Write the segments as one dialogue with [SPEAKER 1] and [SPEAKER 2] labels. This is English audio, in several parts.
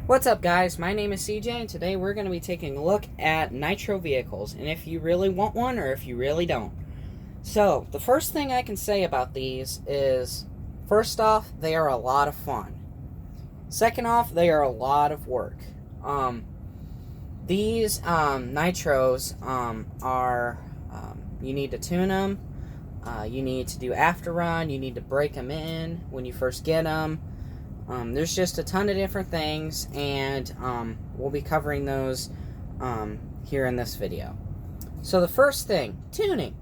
[SPEAKER 1] What's up, guys? My name is CJ, and today we're going to be taking a look at nitro vehicles, and if you really want one or if you really don't. So, the first thing I can say about these is, first off, they are a lot of fun. Second off, they are a lot of work. These nitros are, you need to tune them, you need to do after run, you need to break them in when you first get them. There's just a ton of different things, and we'll be covering those here in this video. So the first thing, tuning.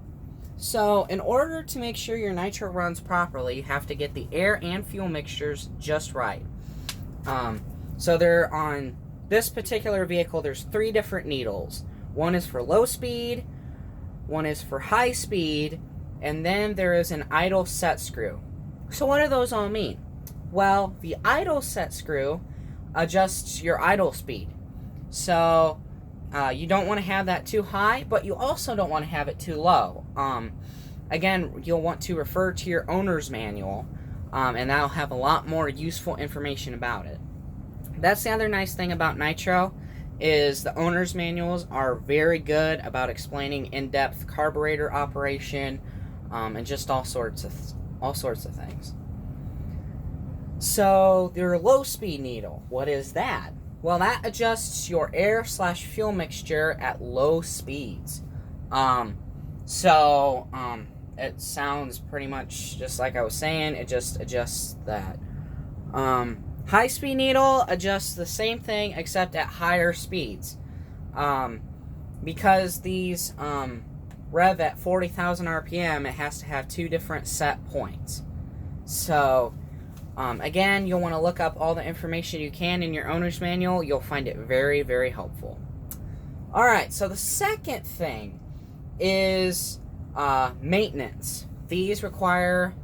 [SPEAKER 1] So in order to make sure your nitro runs properly, you have to get the air and fuel mixtures just right. So they're on this particular vehicle, there's 3 different needles. One is for low speed, one is for high speed, and then there is an idle set screw. So what do those all mean? Well, the idle set screw adjusts your idle speed. So you don't want to have that too high, but you also don't want to have it too low. Again, you'll want to refer to your owner's manual, and that'll have a lot more useful information about it. That's the other nice thing about nitro, is the owner's manuals are very good about explaining in-depth carburetor operation, and just all sorts of things. So, your low speed needle, what is that? Well, that adjusts your air/fuel mixture at low speeds. It sounds pretty much just like I was saying, it just adjusts that. High speed needle adjusts the same thing except at higher speeds. Because these rev at 40,000 RPM, it has to have 2 different set points. So, again, you'll want to look up all the information you can in your owner's manual. You'll find it very, very helpful. Alright, so the second thing is maintenance. These require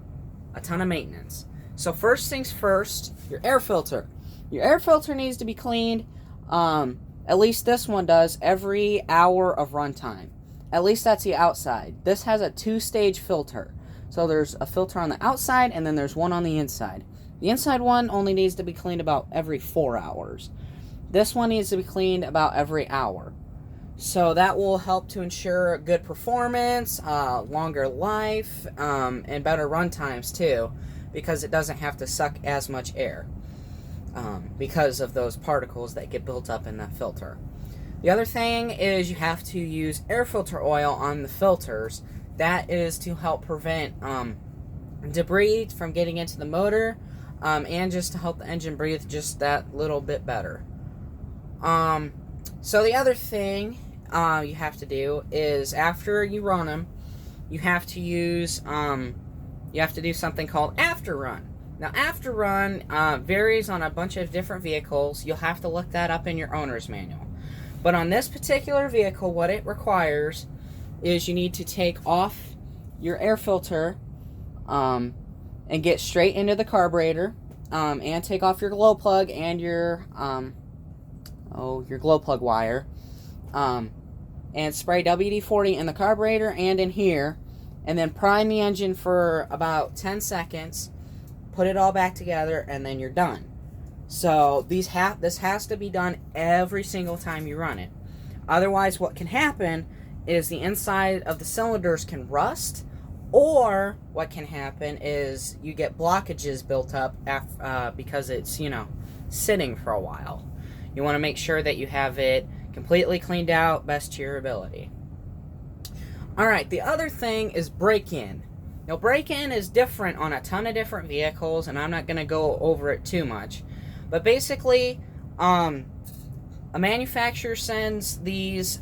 [SPEAKER 1] a ton of maintenance. So first things first, your air filter. Your air filter needs to be cleaned, at least this one does, every hour of runtime. At least that's the outside. This has a 2-stage filter. So there's a filter on the outside, and then there's one on the inside. The inside one only needs to be cleaned about every 4 hours. This one needs to be cleaned about every hour. So that will help to ensure good performance, longer life, and better run times too, because it doesn't have to suck as much air because of those particles that get built up in that filter. The other thing is you have to use air filter oil on the filters. That is to help prevent debris from getting into the motor, and just to help the engine breathe just that little bit better. So the other thing you have to do is, after you run them, you have to use you have to do something called after run. Now, after run varies on a bunch of different vehicles. You'll have to look that up in your owner's manual. But on this particular vehicle, what it requires is you need to take off your air filter and get straight into the carburetor, and take off your glow plug and your glow plug wire, and spray WD-40 in the carburetor and in here, and then prime the engine for about 10 seconds, put it all back together, and then you're done. So this has to be done every single time you run it. Otherwise, what can happen is the inside of the cylinders can rust, or what can happen is you get blockages built up because it's, sitting for a while. You want to make sure that you have it completely cleaned out, best to your ability. Alright, the other thing is break-in. Now, break-in is different on a ton of different vehicles, and I'm not going to go over it too much. But basically, a manufacturer sends these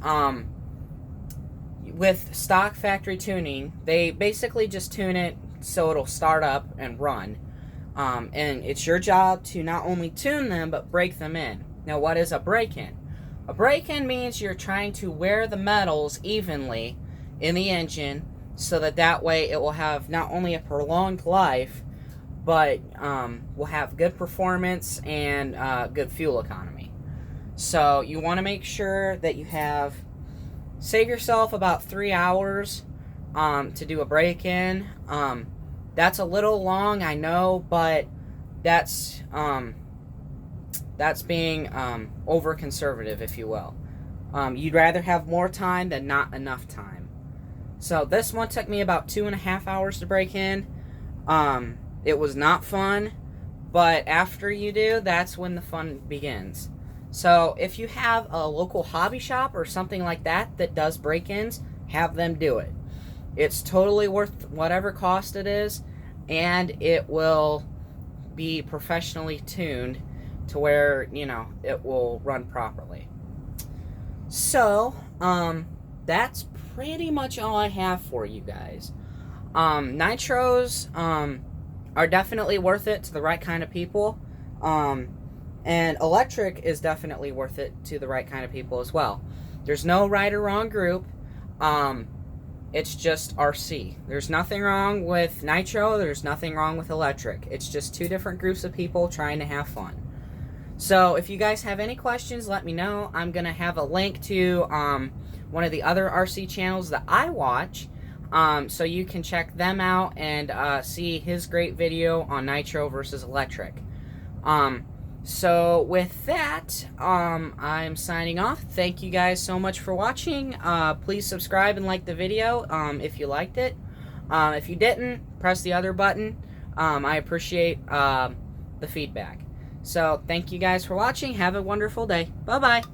[SPEAKER 1] with stock factory tuning. They basically just tune it so it'll start up and run. And it's your job to not only tune them, but break them in. Now, what is a break-in? A break-in means you're trying to wear the metals evenly in the engine, so that way it will have not only a prolonged life, but will have good performance and good fuel economy. So you want to make sure that you save yourself about 3 hours to do a break-in. That's a little long, I know, but that's That's being over conservative, if you will. You'd rather have more time than not enough time. So this one took me about 2.5 hours to break in. It was not fun, but after you do, that's when the fun begins. So if you have a local hobby shop or something like that that does break-ins, have them do it. It's totally worth whatever cost it is, and it will be professionally tuned to where, you know, it will run properly. So, that's pretty much all I have for you guys. Nitros are definitely worth it to the right kind of people. And electric is definitely worth it to the right kind of people as well. There's no right or wrong group. It's just RC. There's nothing wrong with nitro. There's nothing wrong with electric. It's just two different groups of people trying to have fun. So if you guys have any questions, let me know. I'm going to have a link to one of the other RC channels that I watch, so you can check them out and see his great video on nitro versus electric. So with that, I'm signing off. Thank you guys so much for watching. Please subscribe and like the video if you liked it. If you didn't, press the other button. I appreciate the feedback. So thank you guys for watching. Have a wonderful day. Bye-bye.